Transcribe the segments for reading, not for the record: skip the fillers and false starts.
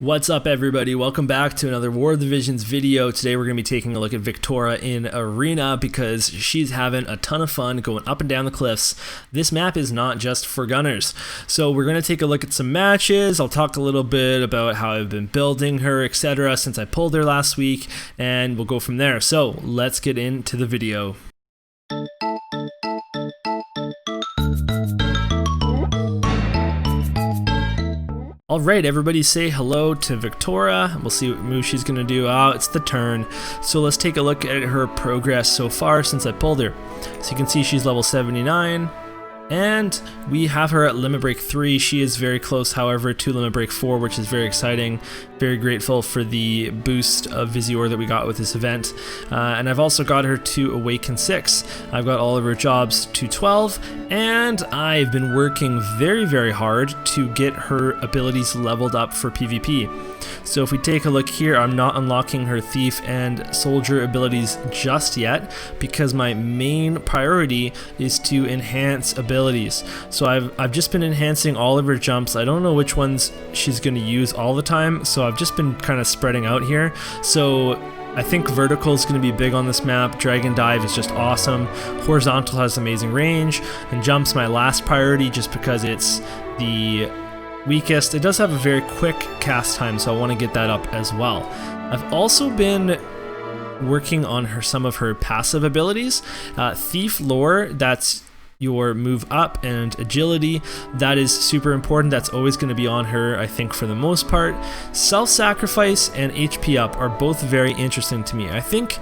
What's up, everybody? Welcome back to another War of the Visions video. Today we're going to be taking a look at Viktora in Arena because she's having a ton of fun going up and down the cliffs. This map is not just for gunners. So we're going to take a look at some matches. I'll talk a little bit about how I've been building her, etc. since I pulled her last week, and we'll go from there. So let's get into the video. Alright, everybody say hello to Viktora. We'll see what move she's going to do. Oh, it's the turn. So let's take a look at her progress so far since I pulled her. So you can see she's level 79. And we have her at Limit Break 3. She is very close, however, to Limit Break 4, which is very exciting. Very grateful for the boost of Visior that we got with this event. And I've also got her to Awaken 6. I've got all of her jobs to 12. And I've been working very, very hard to get her abilities leveled up for PvP. So if we take a look here, I'm not unlocking her Thief and Soldier abilities just yet because my main priority is to enhance abilities. So I've just been enhancing all of her jumps. I don't know which ones she's going to use all the time, so I've just been kind of spreading out here. So I think vertical is going to be big on this map. Dragon Dive is just awesome. Horizontal has amazing range, and jump's my last priority just because it's the weakest. It does have a very quick cast time, so I want to get that up as well. I've also been working on some of her passive abilities. Thief Lore, that's your move up, and agility, that is super important. That's always going to be on her, I think, for the most part. Self-sacrifice and HP up are both very interesting to me. I think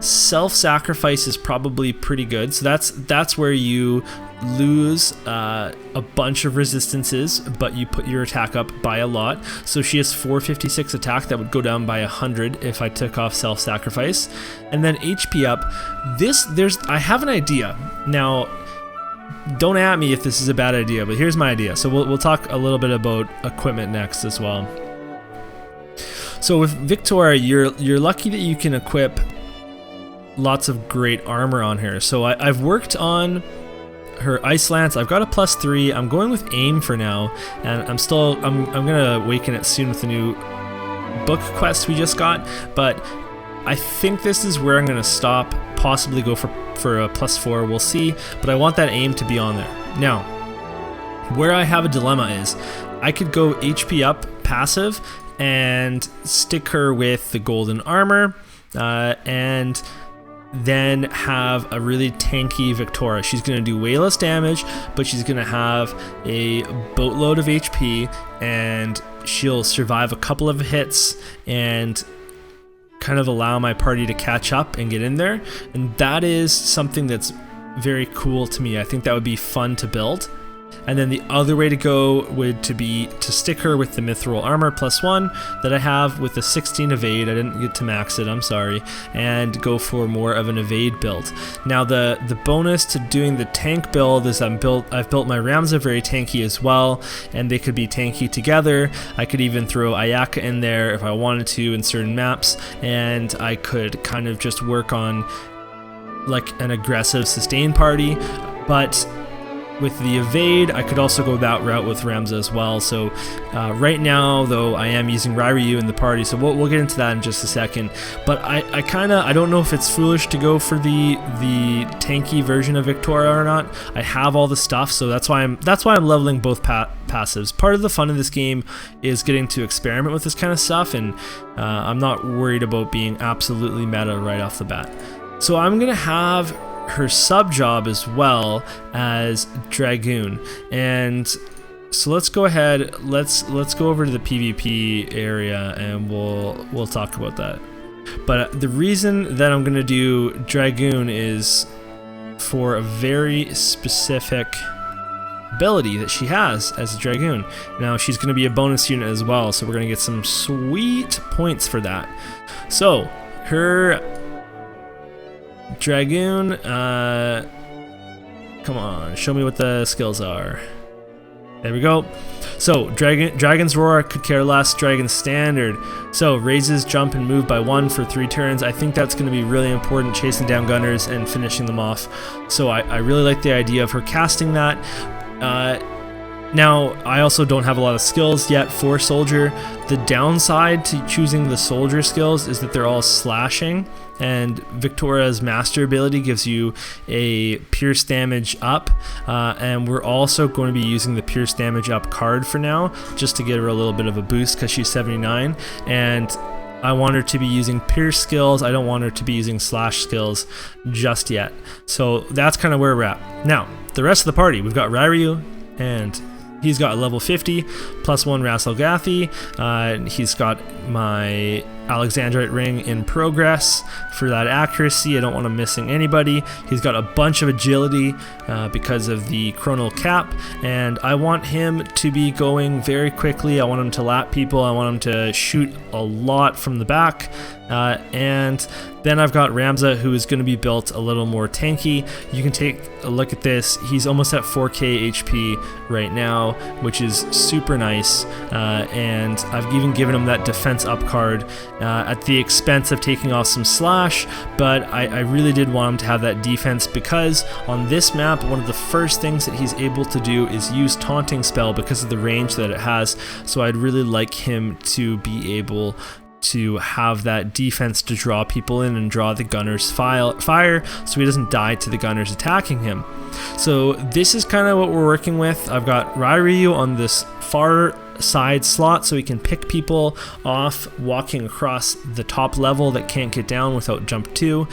self-sacrifice is probably pretty good. So that's where you lose a bunch of resistances, but you put your attack up by a lot. So she has 456 attack. That would go down by 100 if I took off self-sacrifice. And then HP up. I have an idea. Now, don't at me if this is a bad idea, but here's my idea. So we'll talk a little bit about equipment next as well. So with Viktora, you're lucky that you can equip lots of great armor on her. So I've worked on her Ice Lance. I've got a +3. I'm going with aim for now, and I'm gonna awaken it soon with the new book quest we just got. But I think this is where I'm gonna stop. Possibly go for a +4. We'll see. But I want that aim to be on there. Now, where I have a dilemma is I could go HP up passive and stick her with the golden armor, and then have a really tanky Viktora. She's going to do way less damage, but she's going to have a boatload of HP, and she'll survive a couple of hits and kind of allow my party to catch up and get in there. And that is something that's very cool to me. I think that would be fun to build. And then the other way to go would be to stick her with the Mithril Armor +1 that I have with the 16 Evade. I didn't get to max it, I'm sorry, and go for more of an Evade build. Now the bonus to doing the tank build is I've built my Ramza very tanky as well, and they could be tanky together. I could even throw Ayaka in there if I wanted to in certain maps, and I could kind of just work on like an aggressive sustain party. But with the Evade, I could also go that route with Ramza as well. So right now, though, I am using Rairyuu in the party, so we'll get into that in just a second. But I don't know if it's foolish to go for the tanky version of Viktora or not. I have all the stuff, so that's why I'm leveling both passives. Part of the fun of this game is getting to experiment with this kind of stuff, and I'm not worried about being absolutely meta right off the bat. So I'm gonna have her sub job as well as Dragoon, and so let's go ahead, let's go over to the PvP area and we'll talk about that. But the reason that I'm gonna do Dragoon is for a very specific ability that she has as a Dragoon. Now she's gonna be a bonus unit as well, so we're gonna get some sweet points for that. So her Dragoon, come on, show me what the skills are. There we go. So Dragon's Roar, I could care less. Dragon's Standard, so raises jump and move by 1 for 3 turns. I think that's going to be really important, chasing down gunners and finishing them off. So I really like the idea of her casting that. Now, I also don't have a lot of skills yet for soldier. The downside to choosing the soldier skills is that they're all slashing, and Viktora's master ability gives you a pierce damage up, and we're also going to be using the pierce damage up card for now, just to give her a little bit of a boost because she's 79, and I want her to be using pierce skills. I don't want her to be using slash skills just yet. So that's kind of where we're at. Now, the rest of the party, we've got Rairyuu, and he's got a level 50, +1 Rasselgathi. He's got my Alexandrite ring in progress for that accuracy. I don't want him missing anybody. He's got a bunch of agility because of the chronal cap, and I want him to be going very quickly. I want him to lap people. I want him to shoot a lot from the back. And then I've got Ramza, who is going to be built a little more tanky. You can take a look at this. He's almost at 4k HP right now, which is super nice. And I've even given him that defense up card at the expense of taking off some slash, but I really did want him to have that defense because on this map, one of the first things that he's able to do is use taunting spell because of the range that it has. So I'd really like him to be able to have that defense to draw people in and draw the gunners fire so he doesn't die to the gunners attacking him. So this is kind of what we're working with. I've got Rairyuu on this far side slot so he can pick people off walking across the top level that can't get down without jump 2.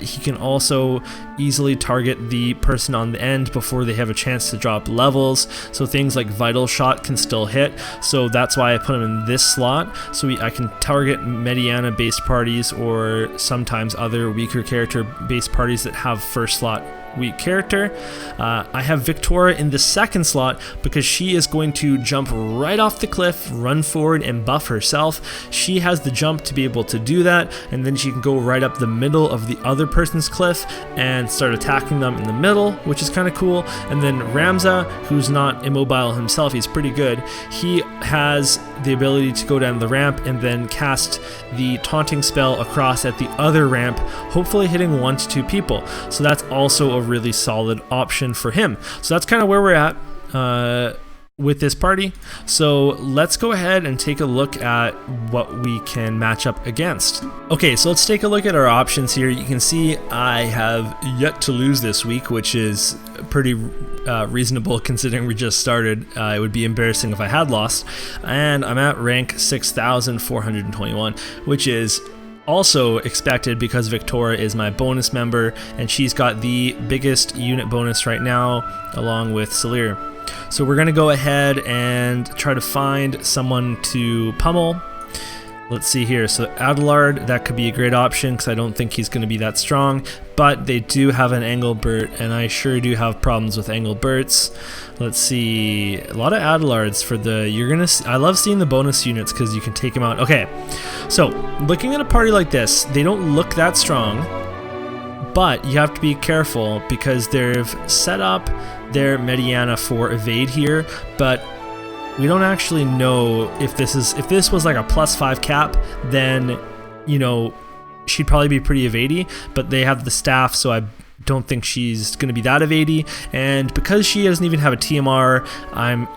He can also easily target the person on the end before they have a chance to drop levels, so things like vital shot can still hit. So that's why I put him in this slot, so I can target Mediena based parties or sometimes other weaker character based parties that have first slot weak character. I have Viktora in the second slot because she is going to jump right off the cliff, run forward, and buff herself. She has the jump to be able to do that, and then she can go right up the middle of the other person's cliff and start attacking them in the middle, which is kind of cool. And then Ramza, who's not immobile himself, he's pretty good. He has the ability to go down the ramp and then cast the taunting spell across at the other ramp, hopefully hitting 1 to 2 people. So that's also a really solid option for him. So that's kind of where we're at with this party. So let's go ahead and take a look at what we can match up against. Okay, so let's take a look at our options here. You can see I have yet to lose this week, which is pretty reasonable considering we just started. It would be embarrassing if I had lost. And I'm at rank 6,421, which is also expected because Viktora is my bonus member and she's got the biggest unit bonus right now along with Salir. So we're gonna go ahead and try to find someone to pummel. Let's see here. So Adelard, that could be a great option because I don't think he's going to be that strong, but they do have an Engelbert, and I sure do have problems with Engelberts. Let's see, a lot of Adelards for the, I love seeing the bonus units because you can take them out. Okay, so looking at a party like this, they don't look that strong, but you have to be careful because they've set up their Mediena for evade here, but we don't actually know if this was like a +5 cap, then, you know, she'd probably be pretty evadey, but they have the staff, so I don't think she's going to be that evadey. And because she doesn't even have a TMR, I'm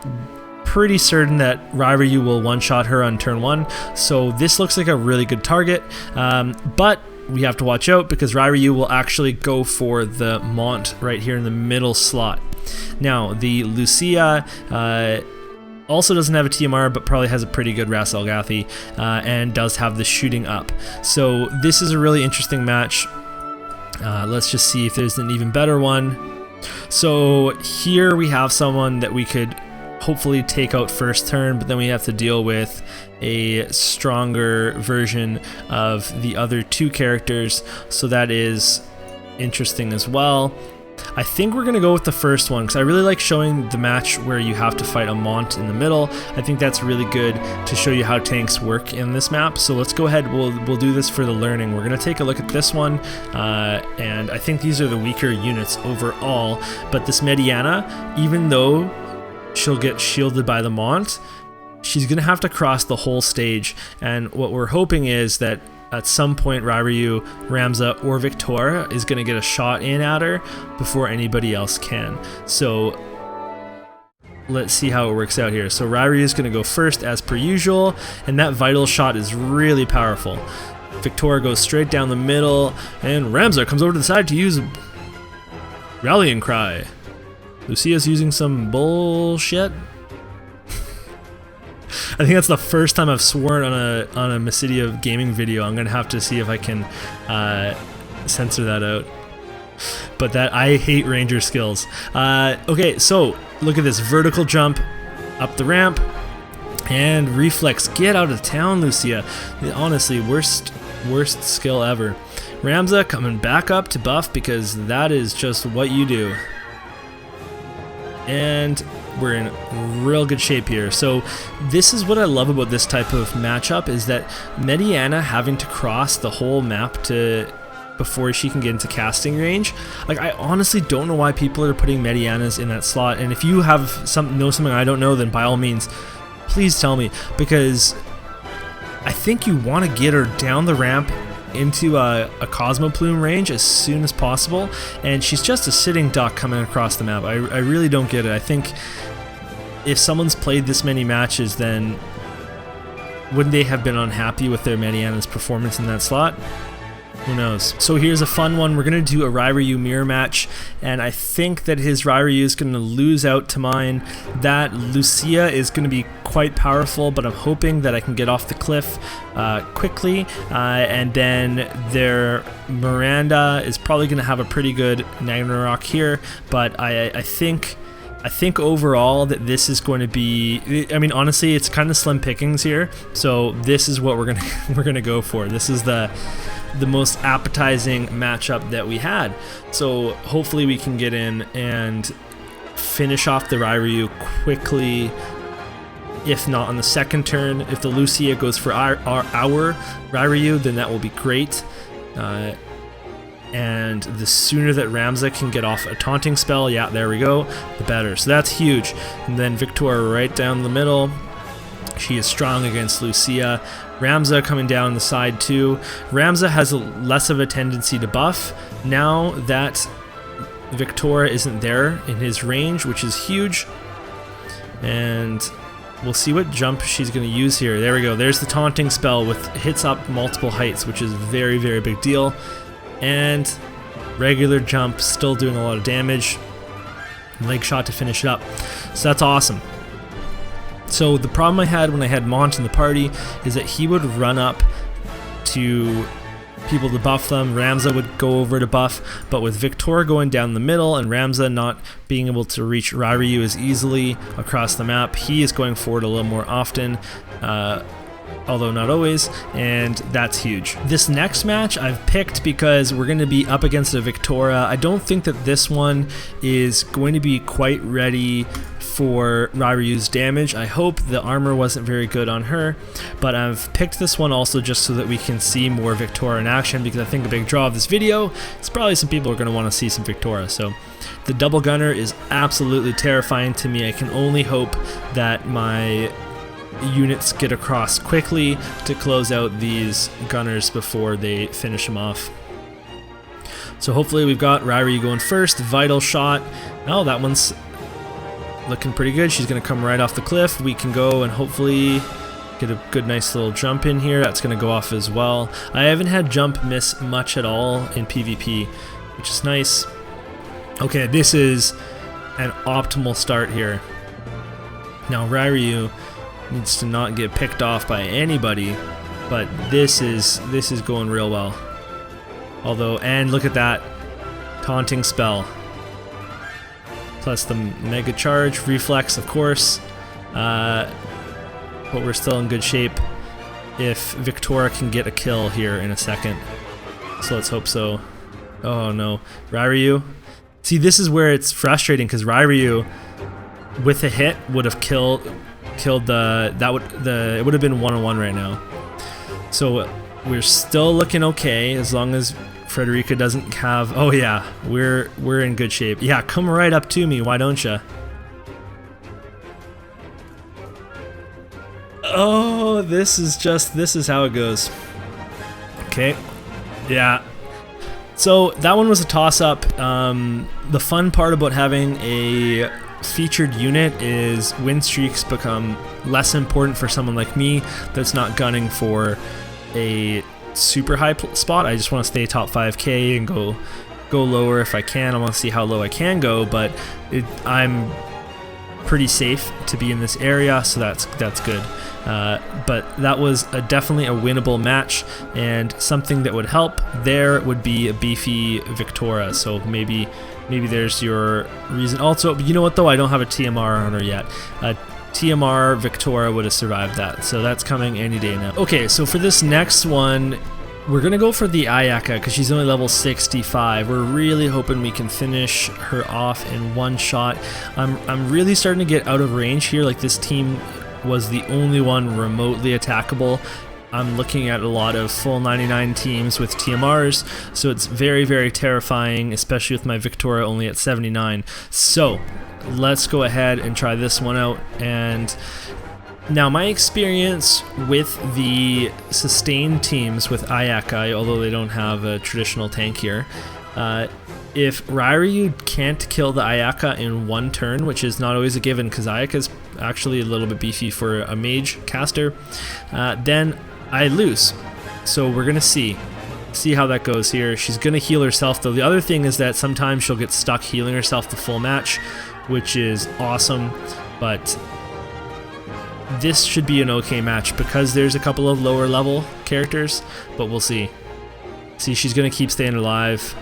pretty certain that Rairyuu will one-shot her on turn 1. So this looks like a really good target, but we have to watch out because Rairyuu will actually go for the Mont right here in the middle slot. Now, the Lucia also doesn't have a TMR, but probably has a pretty good Rasselgathi, and does have the shooting up. So this is a really interesting match. Let's just see if there's an even better one. So here we have someone that we could hopefully take out first turn, but then we have to deal with a stronger version of the other 2 characters. So that is interesting as well. I think we're going to go with the first one because I really like showing the match where you have to fight a Mont in the middle. I think that's really good to show you how tanks work in this map. So let's go ahead, we'll do this for the learning. We're going to take a look at this one, and I think these are the weaker units overall, but this Mediena, even though she'll get shielded by the Mont, she's going to have to cross the whole stage, and what we're hoping is that at some point Rairyuu, Ramza, or Viktora is going to get a shot in at her before anybody else can. So let's see how it works out here. So Rairyuu is going to go first as per usual, and that vital shot is really powerful. Viktora goes straight down the middle, and Ramza comes over to the side to use rallying cry. Lucia's using some bullshit. I think that's the first time I've sworn on a Mediena gaming video. I'm gonna have to see if I can censor that out. But that, I hate ranger skills. Okay, so look at this vertical jump up the ramp and reflex. Get out of town, Lucia. Honestly, worst skill ever. Ramza coming back up to buff because that is just what you do. And we're in real good shape here. So this is what I love about this type of matchup, is that Mediena having to cross the whole map before she can get into casting range. Like, I honestly don't know why people are putting Medienas in that slot, and if you know something I don't know, then by all means please tell me, because I think you want to get her down the ramp into a Cosmo Plume range as soon as possible, and she's just a sitting duck coming across the map. I really don't get it. I think if someone's played this many matches, then wouldn't they have been unhappy with their Mediena's performance in that slot? Who knows? So here's a fun one. We're going to do a Rairyuu mirror match, and I think that his Rairyuu is going to lose out to mine. That Lucia is going to be quite powerful, but I'm hoping that I can get off the cliff quickly, and then their Miranda is probably going to have a pretty good Ragnarok here, but I think overall that this is going to be, I mean, honestly, it's kind of slim pickings here, so this is what we're gonna go for. This is the most appetizing matchup that we had. So hopefully we can get in and finish off the Rairyuu quickly, if not on the second turn. If the Lucia goes for our Rairyuu, then that will be great. And the sooner that Ramza can get off a taunting spell, yeah, there we go, the better. So that's huge. And then Viktora right down the middle. She is strong against Lucia. Ramza coming down the side too. Ramza has less of a tendency to buff now that Viktora isn't there in his range, which is huge. And we'll see what jump she's going to use here. There we go. There's the taunting spell with hits up multiple heights, which is very, very big deal. And regular jump, still doing a lot of damage. Leg shot to finish it up. So that's awesome. So the problem I had when I had Mont in the party is that he would run up to people to buff them. Ramza would go over to buff, but with Viktora going down the middle and Ramza not being able to reach Rairyuu as easily across the map, he is going forward a little more often, although not always, and that's huge. This next match I've picked because we're going to be up against a Viktora. I don't think that this one is going to be quite ready for Rairyuu's damage. I hope the armor wasn't very good on her, but I've picked this one also just so that we can see more Viktora in action, because I think a big draw of this video is probably some people are going to want to see some Viktora. So the double gunner is absolutely terrifying to me. I can only hope that my units get across quickly to close out these gunners before they finish them off. So hopefully we've got Rairyuu going first. Vital shot. Oh, that one's looking pretty good. She's going to come right off the cliff. We can go and hopefully get a good nice little jump in here. That's going to go off as well. I haven't had jump miss much at all in PvP, which is nice. Okay, this is an optimal start here. Now Rairyuu needs to not get picked off by anybody, but this is going real well. Although, and look at that taunting spell. Plus the mega charge, reflex of course, but we're still in good shape if Viktora can get a kill here in a second. So let's hope so. Oh no, Rairyuu. See, this is where it's frustrating, because Rairyuu with a hit would have killed it would have been 1-on-1 right now. So we're still looking okay as long as Frederika doesn't have, oh yeah, we're in good shape. Yeah, come right up to me, why don't ya? Oh, this is how it goes. Okay, yeah. So that one was a toss-up. The fun part about having a featured unit is win streaks become less important for someone like me that's not gunning for a super high spot. I just want to stay top 5k and go lower if I can. I want to see how low I can go, but I'm pretty safe to be in this area, so that's good. But that was definitely a winnable match, and something that would help there would be a beefy Viktora. So maybe there's your reason. Also, you know what though? I don't have a TMR on her yet. TMR Viktora would have survived that, so that's coming any day now. Okay, so for this next one, we're gonna go for the Ayaka because she's only level 65. We're really hoping we can finish her off in one shot. I'm really starting to get out of range here. Like, this team was the only one remotely attackable. I'm looking at a lot of full 99 teams with TMRs, so it's very, very terrifying, especially with my Viktora only at 79. So let's go ahead and try this one out. And now, my experience with the sustained teams with Ayaka, although they don't have a traditional tank here, if Rairyuu can't kill the Ayaka in one turn, which is not always a given because Ayaka's actually a little bit beefy for a mage caster, then I lose. So we're gonna see how that goes here. She's gonna heal herself though. The other thing is that sometimes she'll get stuck healing herself the full match, which is awesome, but this should be an okay match because there's a couple of lower level characters, but we'll see. See, she's gonna keep staying alive.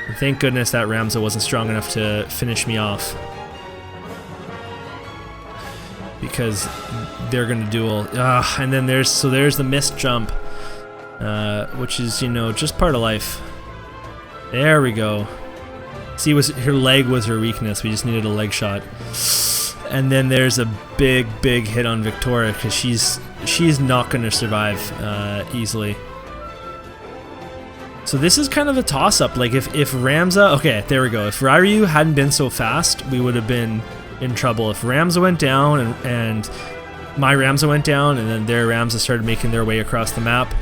And thank goodness that Ramza wasn't strong enough to finish me off, because they're gonna duel. And then there's the missed jump, which is, you know, just part of life. There we go. See, her leg was her weakness. We just needed a leg shot. And then there's a big hit on Viktora because she's not going to survive easily. So this is kind of a toss-up. Like, if Ramza... Okay, there we go. If Rairyuu hadn't been so fast, we would have been in trouble. If Ramza went down and my Ramza went down and then their Ramza started making their way across the map,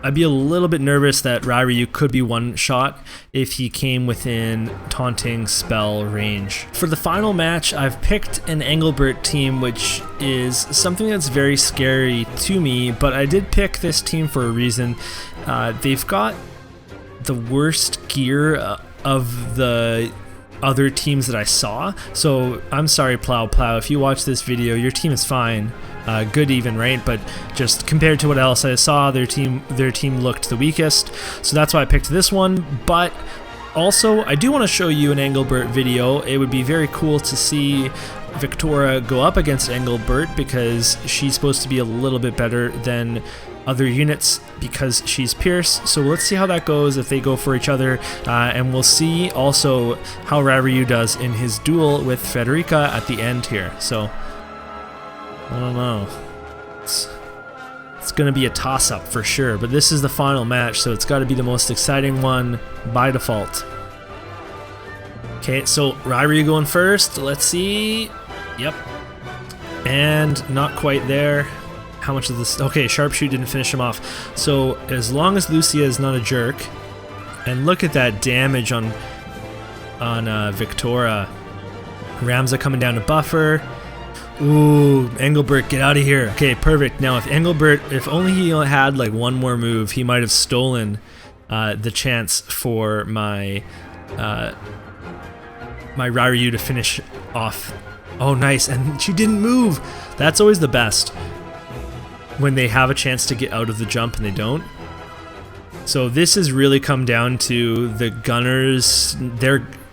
I'd be a little bit nervous that Rairyuu could be one shot if he came within taunting spell range. For the final match, I've picked an Engelbert team, which is something that's very scary to me, but I did pick this team for a reason. They've got the worst gear of the other teams that I saw. So I'm sorry, Plow, if you watch this video, your team is fine. Good even, right? But just compared to what else I saw, their team looked the weakest. So that's why I picked this one. But also, I do want to show you an Engelbert video. It would be very cool to see Viktora go up against Engelbert because she's supposed to be a little bit better than other units because she's Pierce. So let's see how that goes if they go for each other, and we'll see also how Rairyuu does in his duel with Frederika at the end here. So I don't know. It's gonna be a toss-up for sure, but this is the final match, so it's got to be the most exciting one by default. Okay, so Rairyuu going first. Let's see. Yep. And not quite there. How much of this? Okay, Sharpshoot didn't finish him off. So as long as Lucia is not a jerk, and look at that damage on Viktora. Ramza coming down to buffer. Ooh, Engelbert, get out of here. Okay, perfect. Now, if only he had like one more move, he might have stolen the chance for my Rairyuu to finish off. Oh, nice. And she didn't move. That's always the best, when they have a chance to get out of the jump and they don't. So this has really come down to the gunners.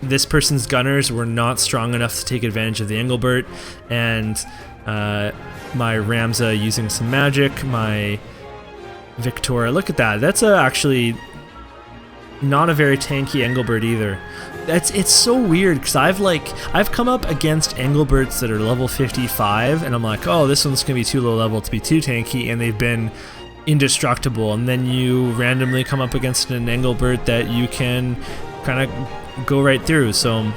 This person's gunners were not strong enough to take advantage of the Engelbert, and my Ramza using some magic, my Viktora. Look at that. That's actually not a very tanky Engelbert either. It's so weird because I've come up against Engelberts that are level 55, and I'm like, oh, this one's gonna be too low level to be too tanky, and they've been indestructible. And then you randomly come up against an Engelbert that you can kind of go right through. So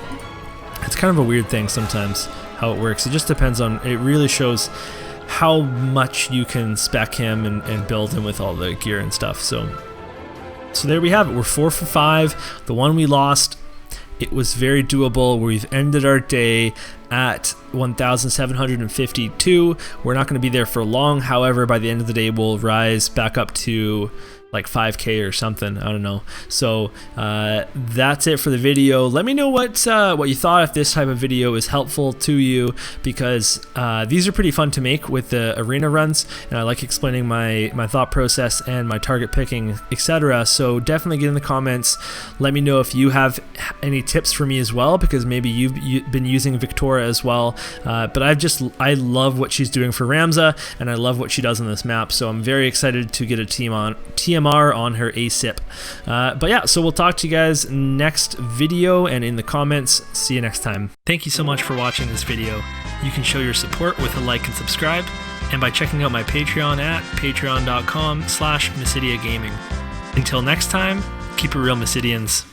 it's kind of a weird thing sometimes how it works. It just depends on. It really shows how much you can spec him and build him with all the gear and stuff. So there we have it. We're 4 for 5. The one we lost it was very doable. We've ended our day at 1,752. We're not going to be there for long. However, by the end of the day, we'll rise back up to like 5K or something. I don't know. So that's it for the video. Let me know what you thought, if this type of video is helpful to you, because these are pretty fun to make with the arena runs, and I like explaining my thought process and my target picking, etc. So definitely get in the comments. Let me know if you have any tips for me as well, because maybe you've been using Viktora as well. But I love what she's doing for Ramza, and I love what she does on this map. So I'm very excited to get a TMR on her ASIP. But yeah, so we'll talk to you guys next video and in the comments. See you next time. Thank you so much for watching this video. You can show your support with a like and subscribe, and by checking out my Patreon at patreon.com/MysidiaGaming. Until next time, keep it real, Mysidians.